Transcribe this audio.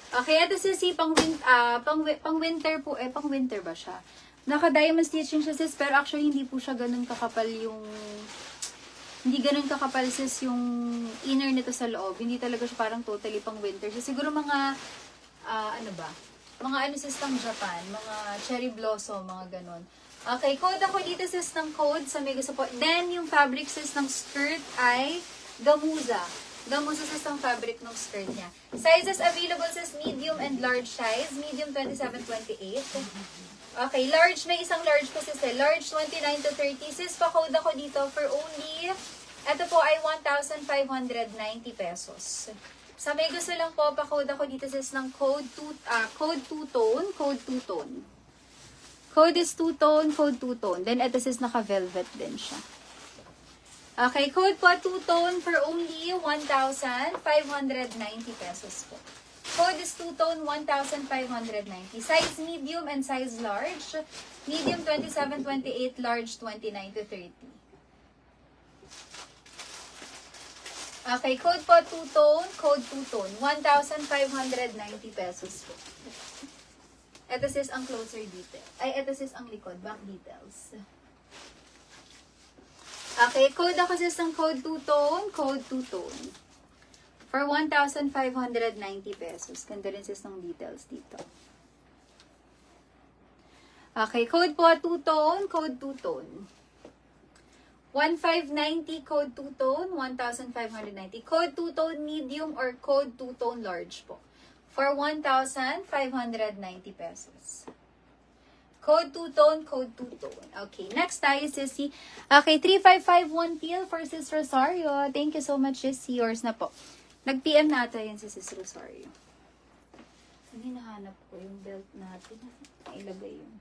Okay, ito si pang winter po, pang winter ba siya? Naka-diamond stitching siya sis, pero actually hindi po siya ganun kakapal hindi ganun kakapal sis yung inner nito sa loob. Hindi talaga siya parang totally pang winter. So, siguro mga, ano ba? Mga ano sis ng Japan, mga cherry blossom, mga ganun. Okay, code ako dito sis ng code sa may gusto po. Then, yung fabric sis ng skirt ay gamuza. Gamuza sis ang fabric ng skirt niya. Sizes available sis medium and large size. Medium 27-28. Okay, large. May isang large po sis eh. Large 29 to 30. Sis, pa-code ako dito for only, ito po ay 1,590 pesos. Sa may gusto lang po, pa-code ako dito sis ng code 2-tone. Code 2-tone. Code is 2-tone, code 2-tone. Then, ito sis naka-velvet din siya. Okay, code po 2-tone for only 1,590 pesos po. Code is 2-tone, 1,590. Size medium and size large. Medium 27-28, large 29 to 30. Okay, code po 2-tone, code 2-tone, 1,590 pesos po. Ito sis ang closer detail. Ay, ito sis ang likod, back details. Okay, code ako sis ng code 2-tone, code 2-tone. For 1,590 pesos. Ganda rin sis ng details dito. Okay, code po 2-tone, code 2-tone. 1,590 code 2-tone, 1,590. Code 2-tone medium or code 2-tone large po. For 1,590 pesos. Code 2-tone, code 2-tone. Okay, next tayo, sissy. Okay, 3551 teal for Sis Rosario. Thank you so much, sissy. Yours na po. Nag-PM natin yan si Sis Rosario. Hindi nahanap ko yung belt natin. Ilagay yun.